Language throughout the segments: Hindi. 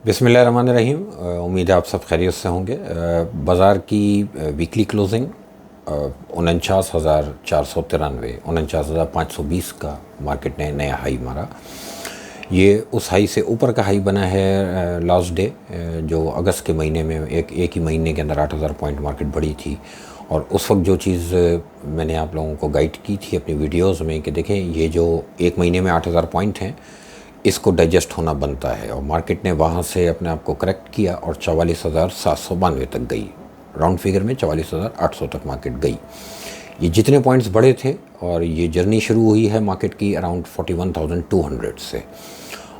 बिस्मिल्लाहिर्रहमानिर्रहीम। उम्मीद है आप सब खैरियत से होंगे। बाज़ार की वीकली क्लोजिंग 49,493 49,520 का मार्केट ने नया हाई मारा। ये उस हाई से ऊपर का हाई बना है लास्ट डे, जो अगस्त के महीने में एक ही महीने के अंदर 8,000 पॉइंट मार्केट बढ़ी थी। और उस वक्त जो चीज़ मैंने आप लोगों को गाइड की थी अपनी वीडियोस में कि देखें ये जो एक महीने में 8,000 पॉइंट हैं, इसको डाइजेस्ट होना बनता है। और मार्केट ने वहाँ से अपने आप को करेक्ट किया और 44,792 तक गई। राउंड फिगर में 44,800 तक मार्केट गई। ये जितने पॉइंट्स बढ़े थे और ये जर्नी शुरू हुई है मार्केट की अराउंड 41,200 से।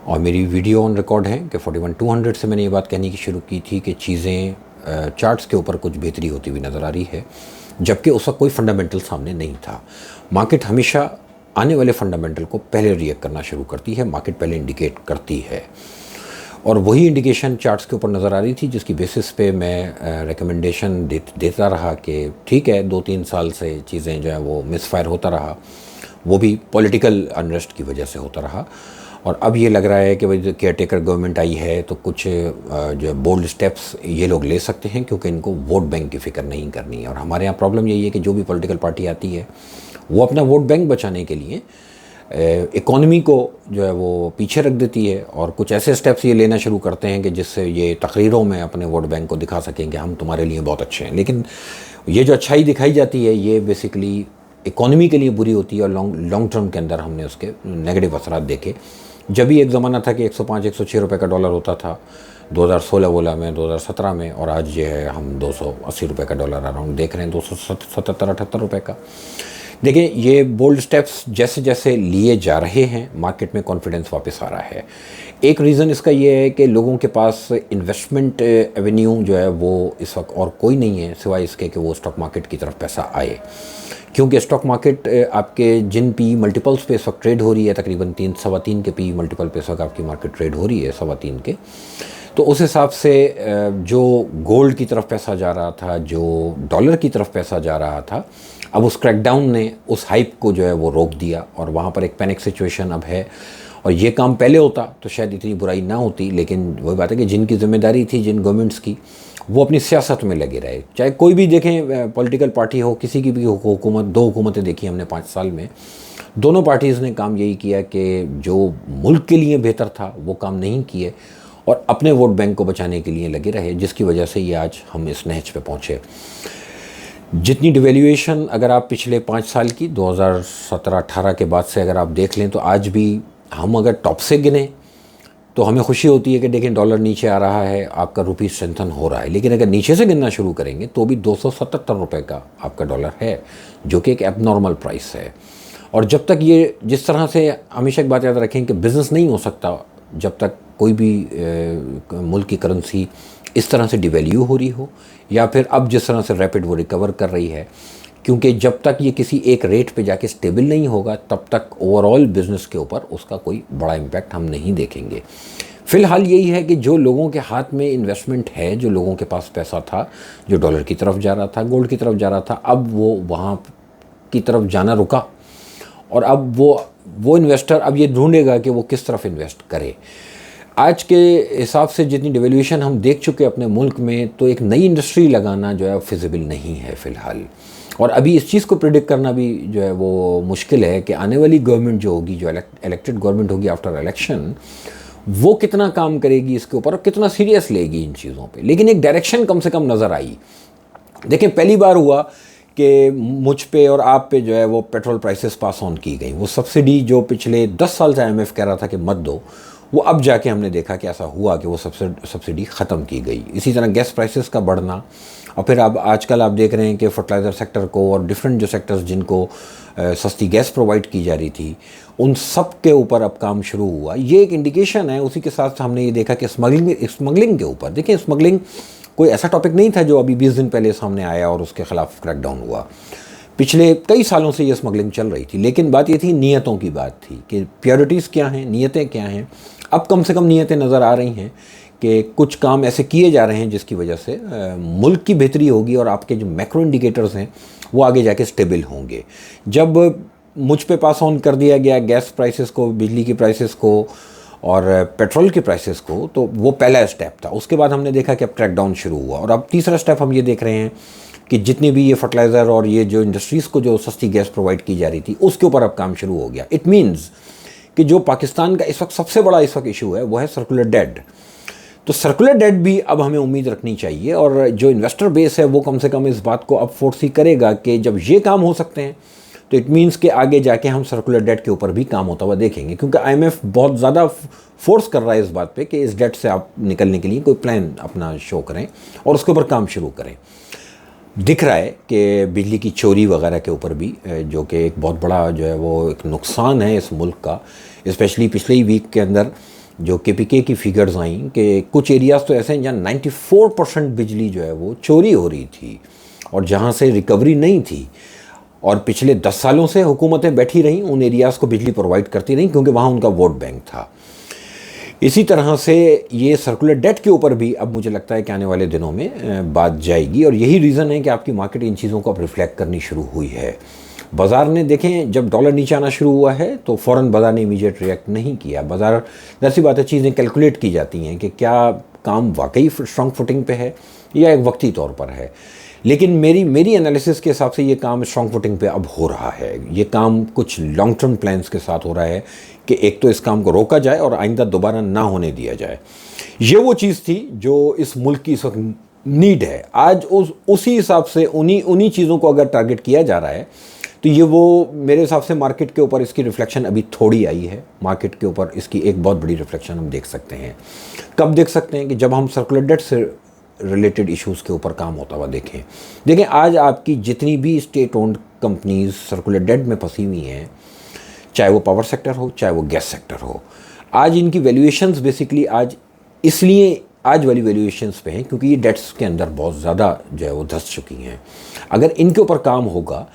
और मेरी वीडियो ऑन रिकॉर्ड है कि 41,200 से मैंने ये बात कहने की शुरू की थी कि चीज़ें चार्ट्स के ऊपर कुछ बेहतरी होती हुई नज़र आ रही है, जबकि उसका कोई फंडामेंटल सामने नहीं था। मार्केट हमेशा आने वाले फंडामेंटल को पहले रिएक्ट करना शुरू करती है, मार्केट पहले इंडिकेट करती है। और वही इंडिकेशन चार्ट्स के ऊपर नज़र आ रही थी, जिसकी बेसिस पे मैं रिकमेंडेशन देता रहा कि ठीक है 2-3 साल से चीज़ें जो है वो मिसफायर होता रहा, वो भी पॉलिटिकल अनरेस्ट की वजह से होता रहा। और अब ये लग रहा है कि भाई केयर टेकर गवर्नमेंट आई है तो कुछ जो बोल्ड स्टेप्स ये लोग ले सकते हैं, क्योंकि इनको वोट बैंक की फ़िक्र नहीं करनी है। और हमारे यहाँ प्रॉब्लम यही है कि जो भी पॉलिटिकल पार्टी आती है वो अपना वोट बैंक बचाने के लिए इकॉनमी को जो है वो पीछे रख देती है और कुछ ऐसे स्टेप्स ये लेना शुरू करते हैं कि जिससे ये तकरीरों में अपने वोट बैंक को दिखा सकें कि हम तुम्हारे लिए बहुत अच्छे हैं। लेकिन ये जो अच्छाई दिखाई जाती है ये बेसिकली इकॉनमी के लिए बुरी होती है और लॉन्ग टर्म के अंदर हमने उसके नेगेटिव असरात देखे। जब भी एक ज़माना था कि 105-106 रुपये का डॉलर होता था 2016 में, 2017 में, और आज जो है हम 280 रुपये का डॉलर अराउंड देख रहे हैं, 277-78 रुपये का। देखिए ये बोल्ड स्टेप्स जैसे जैसे लिए जा रहे हैं मार्केट में कॉन्फिडेंस वापस आ रहा है। एक रीज़न इसका ये है कि लोगों के पास इन्वेस्टमेंट एवेन्यू जो है वो इस वक्त और कोई नहीं है सिवाय इसके कि वो स्टॉक मार्केट की तरफ पैसा आए, क्योंकि स्टॉक मार्केट आपके जिन पी मल्टीपल्स पे इस वक्त ट्रेड हो रही है, तकरीबन 3-3.25 के पी मल्टीपल पे इस वक्त आपकी मार्केट ट्रेड हो रही है 3.25 के। तो उस हिसाब से जो गोल्ड की तरफ पैसा जा रहा था, जो डॉलर की तरफ पैसा जा रहा था, अब उस क्रैकडाउन ने उस हाइप को जो है वो रोक दिया और वहाँ पर एक पैनिक सिचुएशन अब है। और ये काम पहले होता तो शायद इतनी बुराई ना होती, लेकिन वही बात है कि जिनकी जिम्मेदारी थी जिन गवर्नमेंट्स की, वो अपनी सियासत में लगे रहे। चाहे कोई भी देखें पॉलिटिकल पार्टी हो, किसी की भी हुकूमत, 2 हुकूमतें देखी हमने 5 साल में, दोनों पार्टीज़ ने काम यही किया कि जो मुल्क के लिए बेहतर था वो काम नहीं किए और अपने वोट बैंक को बचाने के लिए लगे रहे, जिसकी वजह से ये आज हम इस नहज पे पहुँचे। जितनी डिवेल्यूएशन अगर आप पिछले 5 साल की 2017-18 के बाद से अगर आप देख लें, तो आज भी हम अगर टॉप से गिने तो हमें खुशी होती है कि देखें डॉलर नीचे आ रहा है, आपका रुपी स्ट्रेंथन हो रहा है। लेकिन अगर नीचे से गिनना शुरू करेंगे तो भी 277 रुपये का आपका डॉलर है, जो कि एक एबनॉर्मल प्राइस है। और जब तक ये, जिस तरह से हमेशा एक बात याद रखें कि बिज़नेस नहीं हो सकता जब तक कोई भी मुल्क की करेंसी इस तरह से डिवैल्यू हो रही हो, या फिर अब जिस तरह से रैपिड वो रिकवर कर रही है, क्योंकि जब तक ये किसी एक रेट पे जाके स्टेबल नहीं होगा तब तक ओवरऑल बिज़नेस के ऊपर उसका कोई बड़ा इम्पैक्ट हम नहीं देखेंगे। फ़िलहाल यही है कि जो लोगों के हाथ में इन्वेस्टमेंट है, जो लोगों के पास पैसा था, जो डॉलर की तरफ जा रहा था, गोल्ड की तरफ जा रहा था, अब वो वहाँ की तरफ जाना रुका और अब वो इन्वेस्टर अब ये ढूंढेगा कि वो किस तरफ इन्वेस्ट करे। आज के हिसाब से जितनी डिवेल्यूशन हम देख चुके अपने मुल्क में, तो एक नई इंडस्ट्री लगाना जो है फिजिबल नहीं है फ़िलहाल। और अभी इस चीज़ को प्रिडिक्ट करना भी जो है वो मुश्किल है कि आने वाली गवर्नमेंट जो होगी, जो इलेक्टेड गवर्नमेंट होगी आफ्टर इलेक्शन, वो कितना काम करेगी इसके ऊपर और कितना सीरियस लेगी इन चीज़ों पे। लेकिन एक डायरेक्शन कम से कम नज़र आई। देखिए पहली बार हुआ कि मुझ पे और आप पे जो है वो पेट्रोल प्राइसेस पास ऑन की गई। वो सब्सिडी जो पिछले 10 साल से IMF कह रहा था कि मत दो, वो अब जाके हमने देखा कि ऐसा हुआ कि वो सब्सिडी ख़त्म की गई। इसी तरह गैस प्राइसेस का बढ़ना, और फिर अब आजकल आप देख रहे हैं कि फर्टिलाइज़र सेक्टर को और डिफरेंट जो सेक्टर्स जिनको सस्ती गैस प्रोवाइड की जा रही थी, उन सब के ऊपर अब काम शुरू हुआ। ये एक इंडिकेशन है। उसी के साथ हमने ये देखा कि स्मगलिंग के ऊपर, देखिए स्मगलिंग कोई ऐसा टॉपिक नहीं था जो अभी 20 दिन पहले सामने आया और उसके ख़िलाफ़ क्रैकडाउन हुआ। पिछले कई सालों से ये स्मगलिंग चल रही थी, लेकिन बात ये थी, नीयतों की बात थी कि प्योरिटीज़ क्या हैं, नीयतें क्या हैं। अब कम से कम नीयतें नज़र आ रही हैं कि कुछ काम ऐसे किए जा रहे हैं जिसकी वजह से मुल्क की बेहतरी होगी और आपके जो मैक्रो इंडिकेटर्स हैं वो आगे जाके स्टेबल होंगे। जब मुझ पे पास ऑन कर दिया गया गैस प्राइसेस को, बिजली की प्राइसेस को, और पेट्रोल के प्राइसेस को, तो वो पहला स्टेप था। उसके बाद हमने देखा कि अब ट्रैक डाउन शुरू हुआ, और अब तीसरा स्टेप हम ये देख रहे हैं कि जितनी भी ये फर्टिलाइज़र और ये जो इंडस्ट्रीज़ को जो सस्ती गैस प्रोवाइड की जा रही थी, उसके ऊपर अब काम शुरू हो गया। इट मीन्स कि जो पाकिस्तान का इस वक्त सबसे बड़ा इस वक्त इशू है वो है सर्कुलर डेट। तो सर्कुलर डेट भी अब हमें उम्मीद रखनी चाहिए, और जो इन्वेस्टर बेस है वो कम से कम इस बात को अब फोर्सी करेगा कि जब ये काम हो सकते हैं तो इट मीन्स कि आगे जाके हम सर्कुलर डेट के ऊपर भी काम होता हुआ देखेंगे, क्योंकि IMF बहुत ज़्यादा फोर्स कर रहा है इस बात पे कि इस डेट से आप निकलने के लिए कोई प्लान अपना शो करें और उसके ऊपर काम शुरू करें। दिख रहा है कि बिजली की चोरी वगैरह के ऊपर भी, जो कि एक बहुत बड़ा जो है वो एक नुकसान है इस मुल्क का। स्पेशली पिछले ही वीक के अंदर जो KPK की फिगर्स आई कि कुछ एरियाज़ तो ऐसे हैं जहाँ 94% बिजली जो है वो चोरी हो रही थी और जहाँ से रिकवरी नहीं थी, और पिछले 10 सालों से हुकूमतें बैठी रहीं उन एरियाज़ को बिजली प्रोवाइड करती रहीं क्योंकि वहाँ उनका वोट बैंक था। इसी तरह से ये सर्कुलर डेट के ऊपर भी अब मुझे लगता है कि आने वाले दिनों में बात जाएगी, और यही रीज़न है कि आपकी मार्केट इन चीज़ों को अब रिफ्लेक्ट करनी शुरू हुई है। बाज़ार ने देखें, जब डॉलर नीचे आना शुरू हुआ है तो फ़ौरन बाज़ार ने इमीडिएट रिएक्ट नहीं किया। बाज़ार ऐसी बात है, चीज़ें कैलकुलेट की जाती हैं कि क्या काम वाकई स्ट्रॉन्ग फुटिंग पे है या एक वक्ती तौर पर है। लेकिन मेरी एनालिसिस के हिसाब से ये काम स्ट्रॉन्ग फुटिंग पे अब हो रहा है। ये काम कुछ लॉन्ग टर्म प्लान्स के साथ हो रहा है कि एक तो इस काम को रोका जाए और आइंदा दोबारा ना होने दिया जाए। ये वो चीज़ थी जो इस मुल्क की इस वक्त नीड है। आज उसी हिसाब से उन्हीं चीज़ों को अगर टारगेट किया जा रहा है तो ये वो मेरे हिसाब से मार्केट के ऊपर इसकी रिफ्लेक्शन अभी थोड़ी आई है। मार्केट के ऊपर इसकी एक बहुत बड़ी रिफ्लेक्शन हम देख सकते हैं। कब देख सकते हैं? कि जब हम सर्कुलर डेट से रिलेटेड इश्यूज़ के ऊपर काम होता हुआ देखें आज आपकी जितनी भी state owned companies circular debt में फंसी हुई हैं, चाहे वो पावर सेक्टर हो चाहे वो गैस सेक्टर हो, आज इनकी वैल्यूएशंस बेसिकली आज वाली वैल्यूएशंस पे हैं क्योंकि ये डेट्स के अंदर बहुत ज़्यादा जो है वो धंस चुकी हैं। अगर इनके ऊपर काम होगा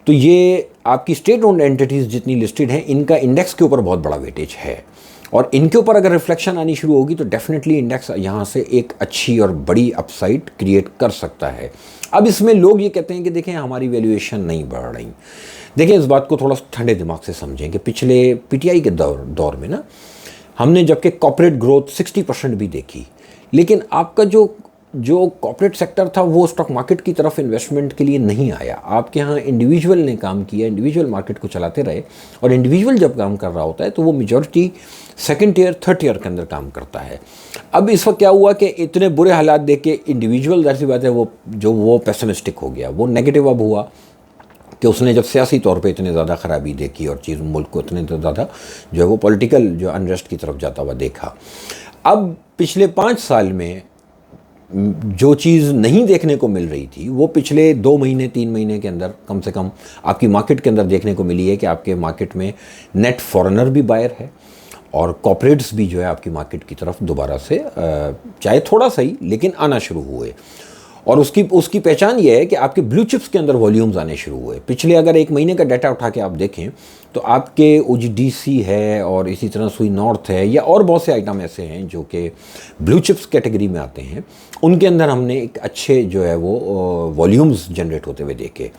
तो ये आपकी स्टेट ओन्ड एंटिटीज़ जितनी लिस्टेड हैं इनका इंडेक्स के ऊपर बहुत बड़ा वेटेज है, और इनके ऊपर अगर रिफ्लेक्शन आनी शुरू होगी तो डेफिनेटली इंडेक्स यहाँ से एक अच्छी और बड़ी अपसाइड क्रिएट कर सकता है। अब इसमें लोग ये कहते हैं कि देखें हमारी वैल्यूएशन नहीं बढ़ रही। देखें, इस बात को थोड़ा ठंडे दिमाग से समझें कि पिछले PTI के दौर में ना हमने जबकि कॉर्पोरेट ग्रोथ 60% भी देखी, लेकिन आपका जो कॉर्पोरेट सेक्टर था वो स्टॉक मार्केट की तरफ इन्वेस्टमेंट के लिए नहीं आया। आपके यहाँ इंडिविजुअल ने काम किया, इंडिविजुअल मार्केट को चलाते रहे, और इंडिविजुअल जब काम कर रहा होता है तो वो majority second year third year के अंदर काम करता है। अब इस वक्त क्या हुआ कि इतने बुरे हालात देख के इंडिविजुअल, जैसी बात है, वो पेसिमिस्टिक हो गया, वो नेगेटिव अब हुआ कि उसने जब सियासी तौर पे इतने ज़्यादा ख़राबी देखी और चीज़ मुल्क को इतने ज़्यादा जो है वो पॉलिटिकल जो अनरेस्ट की तरफ जाता हुआ देखा। अब पिछले 5 साल में जो चीज़ नहीं देखने को मिल रही थी वो पिछले 2 महीने 3 महीने के अंदर कम से कम आपकी मार्केट के अंदर देखने को मिली है कि आपके मार्केट में नेट फॉरेनर भी बायर है और कॉर्पोरेट्स भी जो है आपकी मार्केट की तरफ दोबारा से चाहे थोड़ा सही लेकिन आना शुरू हुए। और उसकी पहचान ये है कि आपके ब्लू चिप्स के अंदर वॉल्यूम्स आने शुरू हुए। पिछले अगर 1 महीने का डाटा उठा के आप देखें तो आपके OGDC है और इसी तरह सुई नॉर्थ है या और बहुत से आइटम ऐसे हैं जो कि ब्लू चिप्स कैटेगरी में आते हैं, उनके अंदर हमने एक अच्छे जो है वो वॉल्यूम्स जनरेट होते हुए देखे।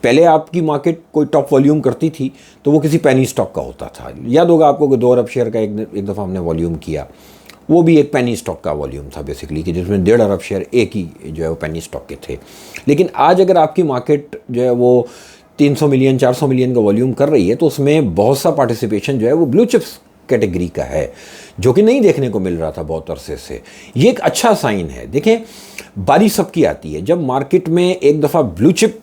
पहले आपकी मार्केट कोई टॉप वॉल्यूम करती थी तो वो किसी पेनी स्टॉक का होता था। याद होगा आपको कि 2 अरब शेयर का एक दफ़ा हमने वॉल्यूम किया, वो भी एक पेनी स्टॉक का वॉल्यूम था बेसिकली, कि जिसमें 1.5 अरब शेयर एक ही जो है वो पेनी स्टॉक के थे। लेकिन आज अगर आपकी मार्केट जो है वो 300 मिलियन 400 मिलियन का वॉल्यूम कर रही है तो उसमें बहुत सा पार्टिसिपेशन जो है वो ब्लू चिप्स कैटेगरी का है, जो कि नहीं देखने को मिल रहा था बहुत अरसे से। ये एक अच्छा साइन है। देखें, बारी सबकी आती है। जब मार्केट में एक दफ़ा ब्लू चिप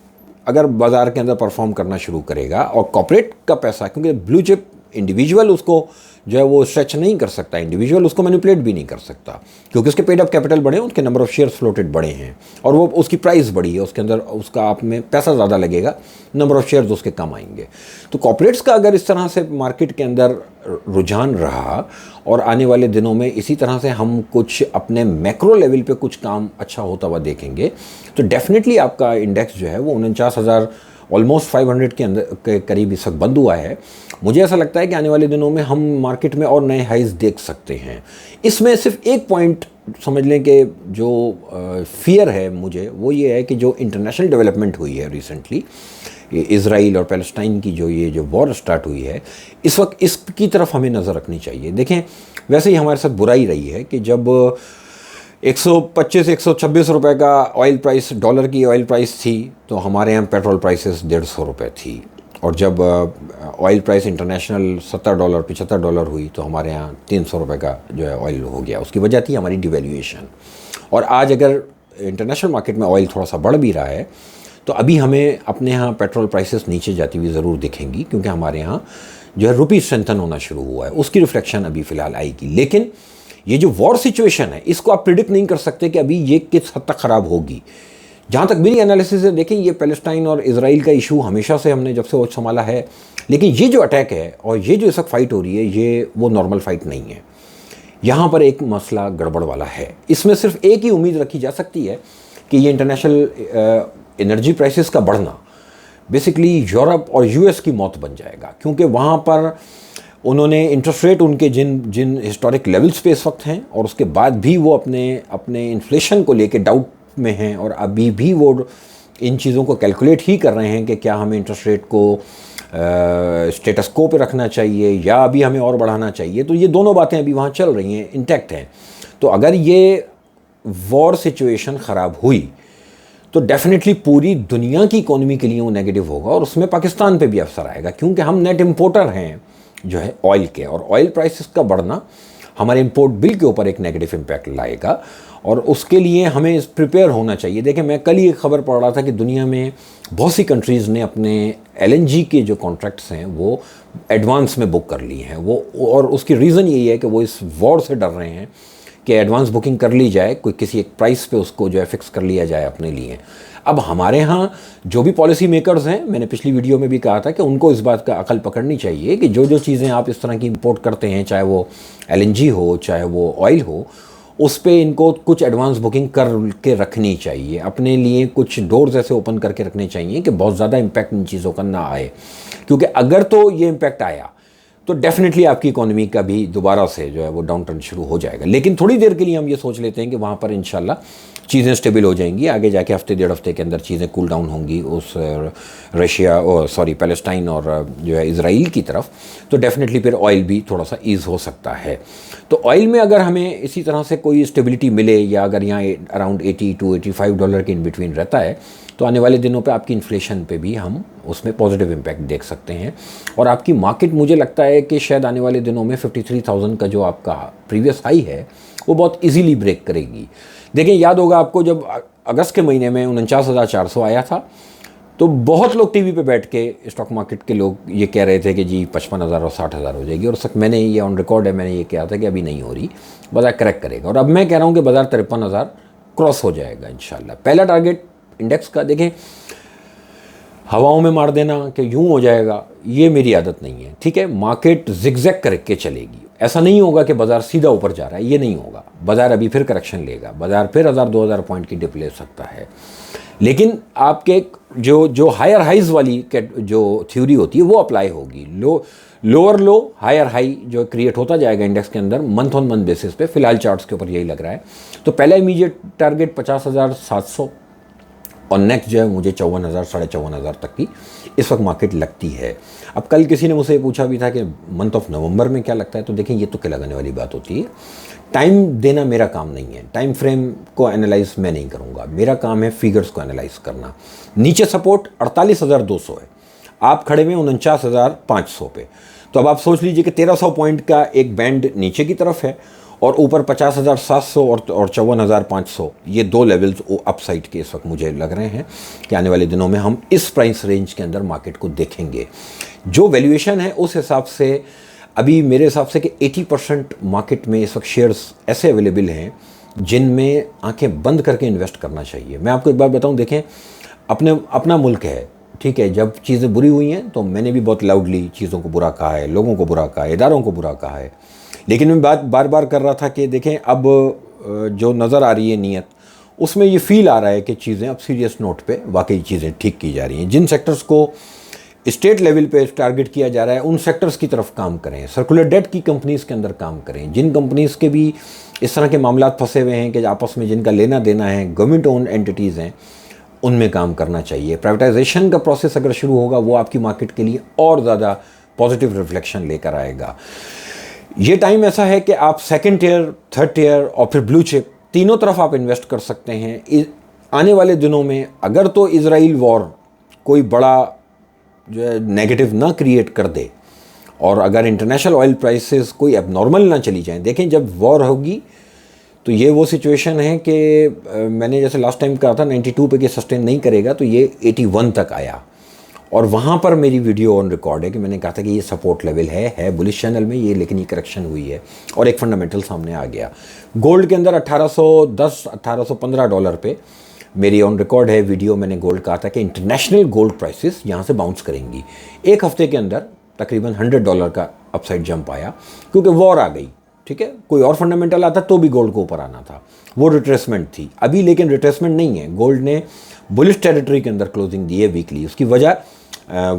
अगर बाज़ार के अंदर परफॉर्म करना शुरू करेगा और कॉर्पोरेट का पैसा, क्योंकि ब्लू चिप इंडिविजुअल उसको जो है वो स्ट्रेच नहीं कर सकता, इंडिविजुअल उसको मैनिपुलेट भी नहीं कर सकता, क्योंकि उसके पेड अप कैपिटल बढ़े, उसके नंबर ऑफ शेयर्स फ्लोटेड बढ़े हैं और वो उसकी प्राइस बढ़ी है, उसके अंदर उसका आप में पैसा ज़्यादा लगेगा, नंबर ऑफ शेयर्स उसके कम आएंगे। तो कॉर्पोरेट्स का अगर इस तरह से मार्केट के अंदर रुझान रहा और आने वाले दिनों में इसी तरह से हम कुछ अपने मैक्रो लेवल पे कुछ काम अच्छा होता हुआ देखेंगे तो डेफिनेटली आपका इंडेक्स जो है वो 49,000 ऑलमोस्ट 500 के अंदर के करीब इस वक्त बंद हुआ है। मुझे ऐसा लगता है कि आने वाले दिनों में हम मार्केट में और नए हाइज देख सकते हैं। इसमें सिर्फ एक पॉइंट समझ लें कि जो फियर है मुझे, वो ये है कि जो इंटरनेशनल डेवलपमेंट हुई है रिसेंटली, इज़राइल और पैलेस्टाइन की जो वॉर स्टार्ट हुई है, इस वक्त इसकी तरफ हमें नज़र रखनी चाहिए। देखें, वैसे ही हमारे साथ बुराई रही है कि जब 125-126 रुपए का ऑयल प्राइस, डॉलर की ऑयल प्राइस थी, तो हमारे यहाँ पेट्रोल प्राइसेस 150 रुपये थी। और जब ऑयल प्राइस इंटरनेशनल $70 $75 हुई, तो हमारे यहाँ 300 रुपये का जो है ऑयल हो गया। उसकी वजह थी हमारी डिवैल्यूएशन। और आज अगर इंटरनेशनल मार्केट में ऑयल थोड़ा सा बढ़ भी रहा है, तो अभी हमें अपने यहाँ पेट्रोल प्राइसेस नीचे जाती हुई ज़रूर दिखेंगी, क्योंकि हमारे यहाँ जो है रुपी स्ट्रेंथन होना शुरू हुआ है। उसकी रिफ्लेक्शन अभी फ़िलहाल आएगी। लेकिन ये जो वॉर सिचुएशन है, इसको आप प्रिडिक्ट नहीं कर सकते कि अभी ये किस हद तक ख़राब होगी। जहाँ तक मेरी एनालिसिस है, देखें, ये पैलेस्टाइन और इजराइल का इशू हमेशा से हमने जब से वो संभाला है, लेकिन ये जो अटैक है और ये जो इस वक्त फाइट हो रही है, ये वो नॉर्मल फाइट नहीं है। यहाँ पर एक मसला गड़बड़ वाला है। इसमें सिर्फ एक ही उम्मीद रखी जा सकती है कि ये इंटरनेशनल एनर्जी प्राइसेस का बढ़ना बेसिकली यूरोप और यूएस की मौत बन जाएगा, क्योंकि वहाँ पर उन्होंने इंटरेस्ट रेट उनके जिन हिस्टोरिक लेवल्स पे इस वक्त हैं, और उसके बाद भी वो अपने इन्फ्लेशन को लेके डाउट में हैं, और अभी भी वो इन चीज़ों को कैलकुलेट ही कर रहे हैं कि क्या हमें इंटरेस्ट रेट को स्टेटस को पे रखना चाहिए या अभी हमें और बढ़ाना चाहिए। तो ये दोनों बातें अभी वहाँ चल रही हैं, इंटैक्ट हैं। तो अगर ये वॉर सिचुएशन ख़राब हुई तो डेफिनेटली पूरी दुनिया की इकोनॉमी के लिए वो नेगेटिव होगा, और उसमें पाकिस्तान पे भी असर आएगा, क्योंकि हम नेट इंपोर्टर हैं जो है ऑयल के, और ऑयल प्राइसेस का बढ़ना हमारे इंपोर्ट बिल के ऊपर एक नेगेटिव इम्पैक्ट लाएगा, और उसके लिए हमें प्रिपेयर होना चाहिए। देखिए, मैं कल ही एक खबर पढ़ रहा था कि दुनिया में बहुत सी कंट्रीज़ ने अपने LNG के जो कॉन्ट्रैक्ट्स हैं वो एडवांस में बुक कर लिए हैं। और उसकी रीज़न यही है कि वो इस वॉर से डर रहे हैं कि एडवांस बुकिंग कर ली जाए, कोई किसी एक प्राइस पे उसको जो है फिक्स कर लिया जाए अपने लिए। अब हमारे यहाँ जो भी पॉलिसी मेकर्स हैं, मैंने पिछली वीडियो में भी कहा था कि उनको इस बात का अकल पकड़नी चाहिए कि जो चीज़ें आप इस तरह की इंपोर्ट करते हैं, चाहे वो LNG हो चाहे वो ऑयल हो, उस पे इनको कुछ एडवांस बुकिंग कर के रखनी चाहिए, अपने लिए कुछ डोर्स ऐसे ओपन करके रखने चाहिए कि बहुत ज़्यादा इम्पैक्ट इन चीज़ों का ना आए। क्योंकि अगर तो ये इम्पैक्ट आया तो डेफिनेटली आपकी इकोनॉमी का भी दोबारा से जो है वो डाउन टर्न शुरू हो जाएगा। लेकिन थोड़ी देर के लिए हम ये सोच लेते हैं कि वहाँ पर इंशाल्लाह चीज़ें स्टेबल हो जाएंगी, आगे जाके हफ्ते 1.5 हफ्ते के अंदर चीज़ें कूल डाउन होंगी उस पैलेस्टाइन और जो है इजराइल की तरफ, तो डेफिनेटली फिर ऑयल भी थोड़ा सा ईज़ हो सकता है। तो ऑयल में अगर हमें इसी तरह से कोई स्टेबिलिटी मिले, या अगर यहाँ अराउंड $80 to $85 के इन बिटवीन रहता है, तो आने वाले दिनों पे आपकी इन्फ्लेशन पे भी हम उसमें पॉजिटिव इम्पैक्ट देख सकते हैं। और आपकी मार्केट, मुझे लगता है कि शायद आने वाले दिनों में 53,000 का जो आपका प्रीवियस हाई है वो बहुत इजीली ब्रेक करेगी। देखिए, याद होगा आपको, जब अगस्त के महीने में 49,400 आया था, तो बहुत लोग टीवी पे बैठ के, स्टॉक मार्केट के लोग ये कह रहे थे कि जी 55,000 और 60,000 हो जाएगी। और सक मैंने ये ऑन रिकॉर्ड है, मैंने ये कहा था कि अभी नहीं हो रही, बाजार करेक्ट करेगा। और अब मैं कह रहा हूँ कि बाजार 53,000 क्रॉस हो जाएगा इंशाल्लाह। पहला टारगेट इंडेक्स का, देखें, हवाओं में मार देना कि यूं हो जाएगा, ये मेरी आदत नहीं है। ठीक है, मार्केट जिगजैग करके चलेगी, ऐसा नहीं होगा कि बाजार सीधा ऊपर जा रहा है, ये नहीं होगा। बाजार अभी फिर करेक्शन लेगा, बाजार फिर 1000-2000 पॉइंट की डिप ले सकता है। लेकिन आपके जो हायर हाइज वाली जो थ्योरी होती है वो अप्लाई होगी। लोअर लो हायर हाई जो क्रिएट होता जाएगा इंडेक्स के अंदर मंथ ऑन मंथ बेसिस पे, फिलहाल चार्ट्स के ऊपर यही लग रहा है। तो पहला इमीडिएट टारगेट 50,700, और नेक्स्ट जो है मुझे 54,000 54,500 तक की इस वक्त मार्केट लगती है। अब कल किसी ने मुझसे पूछा भी था कि मंथ ऑफ नवंबर में क्या लगता है, तो देखें, ये तो क्या लगाने वाली बात होती है। टाइम देना मेरा काम नहीं है, टाइम फ्रेम को एनालाइज मैं नहीं करूँगा, मेरा काम है फिगर्स को एनालाइज करना। नीचे सपोर्ट 48,200 है, आप खड़े में 49,500 पे। तो अब आप सोच लीजिए कि 1,300 पॉइंट का एक बैंड नीचे की तरफ है, और ऊपर 50,700 और 54,500, ये दो लेवल्स अपसाइड के इस वक्त मुझे लग रहे हैं कि आने वाले दिनों में हम इस प्राइस रेंज के अंदर मार्केट को देखेंगे। जो वैल्यूएशन है उस हिसाब से अभी मेरे हिसाब से कि 80% मार्केट में इस वक्त शेयर्स ऐसे अवेलेबल हैं जिनमें आंखें बंद करके इन्वेस्ट करना चाहिए। मैं आपको एक बात बताऊं, देखें, अपना मुल्क है, ठीक है, जब चीज़ें बुरी हुई हैं तो मैंने भी बहुत लाउडली चीज़ों को बुरा कहा है, लोगों को बुरा कहा है, इदारों को बुरा कहा है। लेकिन मैं बात बार बार कर रहा था कि देखें, अब जो नज़र आ रही है नीयत, उसमें ये फील आ रहा है कि चीज़ें अब सीरियस नोट पे वाकई चीज़ें ठीक की जा रही हैं। जिन सेक्टर्स को स्टेट लेवल पे टारगेट किया जा रहा है उन सेक्टर्स की तरफ काम करें, सर्कुलर डेट की कंपनीज़ के अंदर काम करें। जिन कंपनीज़ के भी इस तरह के मामला फंसे हुए हैं कि आपस में जिनका लेना देना है, गवर्नमेंट ओन एंटिटीज़ हैं, उनमें काम करना चाहिए। प्राइवेटाइजेशन का प्रोसेस अगर शुरू होगा वो आपकी मार्केट के लिए और ज़्यादा पॉजिटिव रिफ्लेक्शन लेकर आएगा। ये टाइम ऐसा है कि आप सेकंड टियर, थर्ड टियर और फिर ब्लू चिप तीनों तरफ आप इन्वेस्ट कर सकते हैं। आने वाले दिनों में अगर तो इजराइल वॉर कोई बड़ा जो है नेगेटिव ना क्रिएट कर दे, और अगर इंटरनेशनल ऑयल प्राइसेस कोई एबनॉर्मल ना चली जाएं। देखें, जब वॉर होगी तो ये वो सिचुएशन है कि मैंने जैसे लास्ट टाइम कहा था 92 पे कि सस्टेन नहीं करेगा, तो ये 81 तक आया, और वहाँ पर मेरी वीडियो ऑन रिकॉर्ड है कि मैंने कहा था कि ये सपोर्ट लेवल है बुलिश चैनल में ये, लेकिन ये करेक्शन हुई है और एक फंडामेंटल सामने आ गया। गोल्ड के अंदर 1810 1815 डॉलर पे मेरी ऑन रिकॉर्ड है वीडियो, मैंने गोल्ड कहा था कि इंटरनेशनल गोल्ड प्राइसेस यहाँ से बाउंस करेंगी। एक हफ्ते के अंदर तकरीबन $100 का अपसाइड जंप आया, क्योंकि वॉर आ गई। ठीक है, कोई और फंडामेंटल आता तो भी गोल्ड को ऊपर आना था, वो रिट्रेसमेंट थी। अभी लेकिन रिट्रेसमेंट नहीं है, गोल्ड ने बुलिश टेरिटरी के अंदर क्लोजिंग दी है वीकली। उसकी वजह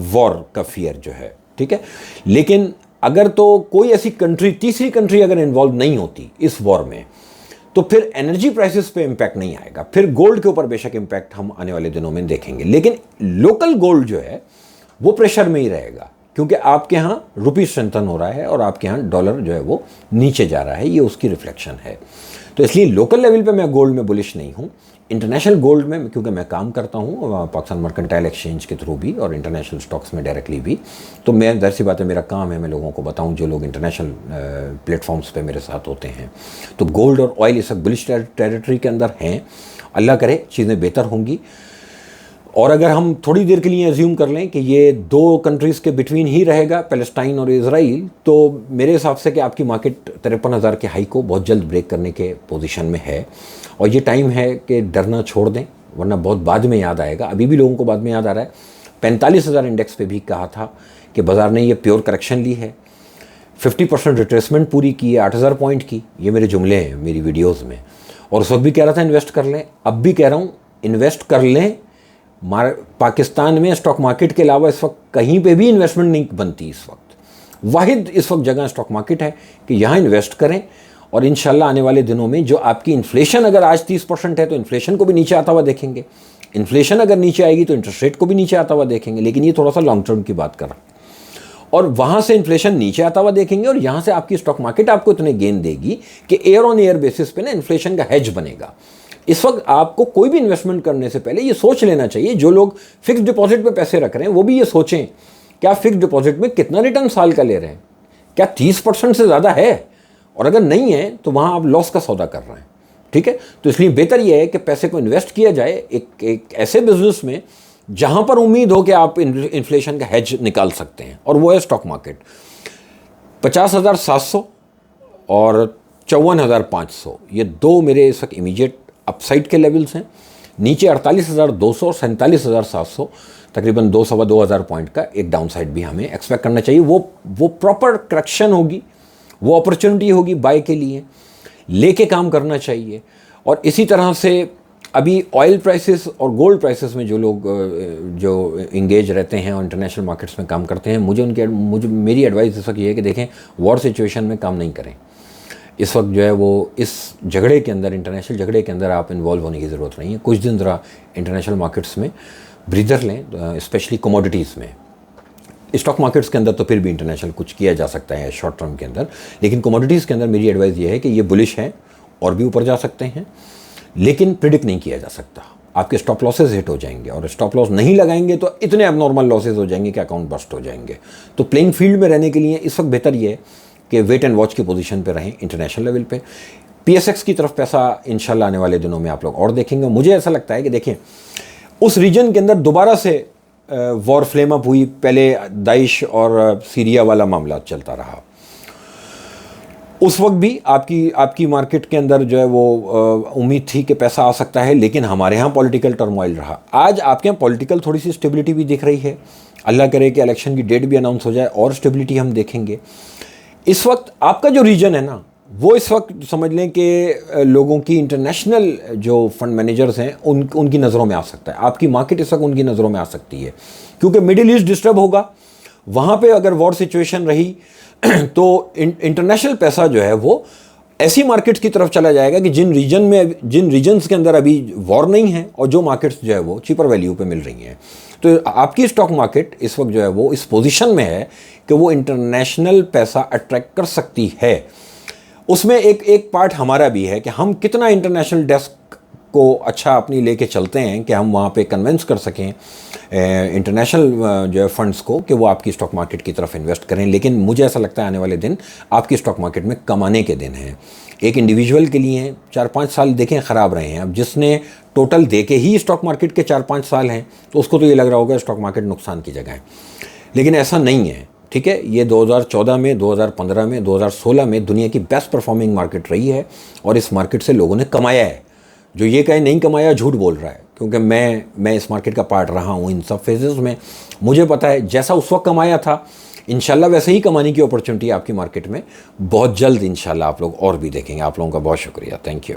वॉर का फियर जो है। ठीक है, लेकिन अगर तो कोई ऐसी कंट्री, तीसरी कंट्री अगर इन्वॉल्व नहीं होती इस वॉर में, तो फिर एनर्जी प्राइसेस पे इम्पैक्ट नहीं आएगा। फिर गोल्ड के ऊपर बेशक इम्पैक्ट हम आने वाले दिनों में देखेंगे, लेकिन लोकल गोल्ड जो है वो प्रेशर में ही रहेगा, क्योंकि आपके यहाँ रुपी स्ट्रेंथन हो रहा है और आपके यहाँ डॉलर जो है वो नीचे जा रहा है, ये उसकी रिफ्लेक्शन है। तो इसलिए लोकल लेवल पे मैं गोल्ड में बुलिश नहीं हूँ। इंटरनेशनल गोल्ड में क्योंकि मैं काम करता हूँ पाकिस्तान मर्केंटाइल एक्सचेंज के थ्रू भी और इंटरनेशनल स्टॉक्स में डायरेक्टली भी, तो मैं ज़ाहिर सी बात है मेरा काम है मैं लोगों को बताऊँ जो लोग इंटरनेशनल प्लेटफॉर्म्स पे मेरे साथ होते हैं। तो गोल्ड और ऑयल इस वक्त बुलिश टेरिटरी के अंदर हैं, अल्लाह करे चीज़ें बेहतर होंगी। और अगर हम थोड़ी देर के लिए एज्यूम कर लें कि ये दो कंट्रीज़ के बिटवीन ही रहेगा, पैलेस्टाइन और इजराइल, तो मेरे हिसाब से कि आपकी मार्केट 53,000 के हाई को बहुत जल्द ब्रेक करने के पोजीशन में है। और ये टाइम है कि डरना छोड़ दें, वरना बहुत बाद में याद आएगा। अभी भी लोगों को बाद में याद आ रहा है। 45,000 इंडेक्स पे भी कहा था कि बाज़ार ने ये प्योर करेक्शन ली है, 50% रिट्रेसमेंट पूरी की है 8,000 पॉइंट की। ये मेरे जुमले हैं मेरी वीडियोज़ में, और उस वक्त भी कह रहा था इन्वेस्ट कर लें, अब भी कह रहा हूँ इन्वेस्ट कर लें। पाकिस्तान में स्टॉक मार्केट के अलावा इस वक्त कहीं पे भी इन्वेस्टमेंट नहीं बनती। इस वक्त वाहिद इस वक्त जगह स्टॉक मार्केट है कि यहाँ इन्वेस्ट करें, और इंशाल्लाह आने वाले दिनों में जो आपकी इन्फ्लेशन अगर आज 30% है तो इन्फ्लेशन को भी नीचे आता हुआ देखेंगे। इन्फ्लेशन अगर नीचे आएगी तो इंटरेस्ट रेट को भी नीचे आता हुआ देखेंगे, लेकिन ये थोड़ा सा लॉन्ग टर्म की बात कर रहा हूँ। और वहाँ से इन्फ्लेशन नीचे आता हुआ देखेंगे, और यहाँ से आपकी स्टॉक मार्केट आपको इतने गेन देगी कि ईयर ऑन ईयर बेसिस पे ना इन्फ्लेशन का हेज बनेगा। इस वक्त आपको कोई भी इन्वेस्टमेंट करने से पहले ये सोच लेना चाहिए, जो लोग फिक्स डिपॉजिट पे पैसे रख रहे हैं वो भी ये सोचें क्या फिक्स डिपॉजिट में कितना रिटर्न साल का ले रहे हैं, क्या 30% से ज़्यादा है, और अगर नहीं है तो वहाँ आप लॉस का सौदा कर रहे हैं। ठीक है, तो इसलिए बेहतर यह है कि पैसे को इन्वेस्ट किया जाए एक ऐसे बिजनेस में जहाँ पर उम्मीद हो कि आप इन्फ्लेशन का हेज निकाल सकते हैं, और वो है स्टॉक मार्केट। 50,700 और 54,500 ये दो मेरे इस वक्त इमीडिएट अपसाइड के लेवल्स हैं। नीचे 48,200 और 47,700 तकरीबन 2-2.25 पॉइंट का एक डाउन साइड भी हमें एक्सपेक्ट करना चाहिए। वो प्रॉपर करेक्शन होगी, वो अपॉर्चुनिटी होगी बाय के लिए, लेके काम करना चाहिए। और इसी तरह से अभी ऑयल प्राइसेस और गोल्ड प्राइसेस में जो लोग जो इंगेज रहते हैं और इंटरनेशनल मार्केट्स में काम करते हैं, मुझे मेरी एडवाइस इस वक्त ये है कि देखें वॉर सिचुएशन में काम नहीं करें। इस वक्त जो है वो इस झगड़े के अंदर, इंटरनेशनल झगड़े के अंदर आप इन्वॉल्व होने की ज़रूरत नहीं है। कुछ दिन ज़रा इंटरनेशनल मार्केट्स में ब्रीदर लें, स्पेशली कमोडिटीज़ में। स्टॉक मार्केट्स के अंदर तो फिर भी इंटरनेशनल कुछ किया जा सकता है शॉर्ट टर्म के अंदर, लेकिन कमोडिटीज़ के अंदर मेरी एडवाइस ये है कि ये बुलिश हैं और भी ऊपर जा सकते हैं, लेकिन प्रिडिक्ट नहीं किया जा सकता। आपके स्टॉप लॉसेस हिट हो जाएंगे, और स्टॉप लॉस नहीं लगाएंगे तो इतने एबनॉर्मल लॉसेज हो जाएंगे कि अकाउंट बस्ट हो जाएंगे। तो प्लेइंग फील्ड में रहने के लिए इस वक्त बेहतर ये है कि वेट एंड वॉच की पोजीशन पे रहें इंटरनेशनल लेवल पे। PSX की तरफ पैसा इंशाल्लाह आने वाले दिनों में आप लोग और देखेंगे। मुझे ऐसा लगता है कि देखें उस रीजन के अंदर दोबारा से वॉर फ्लेम अप हुई। पहले दाइश और सीरिया वाला मामला चलता रहा, उस वक्त भी आपकी मार्केट के अंदर जो है वो उम्मीद थी कि पैसा आ सकता है, लेकिन हमारे यहाँ पॉलिटिकल टर्मोइल रहा। आज आपके यहाँ पॉलिटिकल थोड़ी सी स्टेबिलिटी भी दिख रही है। अल्लाह करे कि इलेक्शन की डेट भी अनाउंस हो जाए और स्टेबिलिटी हम देखेंगे। इस वक्त आपका जो रीजन है ना, वो इस वक्त समझ लें कि लोगों की इंटरनेशनल जो फंड मैनेजर्स हैं उनकी नज़रों में आ सकता है। आपकी मार्केट इस वक्त उनकी नज़रों में आ सकती है, क्योंकि मिडिल ईस्ट डिस्टर्ब होगा। वहाँ पे अगर वॉर सिचुएशन रही तो इंटरनेशनल पैसा जो है वो ऐसी मार्केट्स की तरफ चला जाएगा कि जिन रीजन्स के अंदर अभी वॉर नहीं है और जो मार्केट्स जो है वो चीपर वैल्यू पे मिल रही हैं। तो आपकी स्टॉक मार्केट इस वक्त जो है वो इस पोजीशन में है कि वो इंटरनेशनल पैसा अट्रैक्ट कर सकती है। उसमें एक पार्ट हमारा भी है कि हम कितना इंटरनेशनल डेस्क को अच्छा अपनी लेके चलते हैं कि हम वहाँ पे कन्विंस कर सकें इंटरनेशनल जो है फंड्स को कि वो आपकी स्टॉक मार्केट की तरफ इन्वेस्ट करें। लेकिन मुझे ऐसा लगता है आने वाले दिन आपकी स्टॉक मार्केट में कमाने के दिन हैं। एक इंडिविजुअल के लिए 4-5 साल देखें ख़राब रहे हैं। अब जिसने टोटल देके ही स्टॉक मार्केट के 4-5 साल हैं तो उसको तो ये लग रहा होगा स्टॉक मार्केट नुकसान की जगह है, लेकिन ऐसा नहीं है। ठीक है, ये 2014 में, 2015 में, 2016 में दुनिया की बेस्ट परफॉर्मिंग मार्केट रही है और इस मार्केट से लोगों ने कमाया है। जो ये कहे नहीं कमाया झूठ बोल रहा है, क्योंकि मैं इस मार्केट का पार्ट रहा हूँ इन सब फेजेस में। मुझे पता है जैसा उस वक्त कमाया था इंशाल्लाह वैसे ही कमाने की अपॉर्चुनिटी आपकी मार्केट में बहुत जल्द इंशाल्लाह आप लोग और भी देखेंगे। आप लोगों का बहुत शुक्रिया, थैंक यू।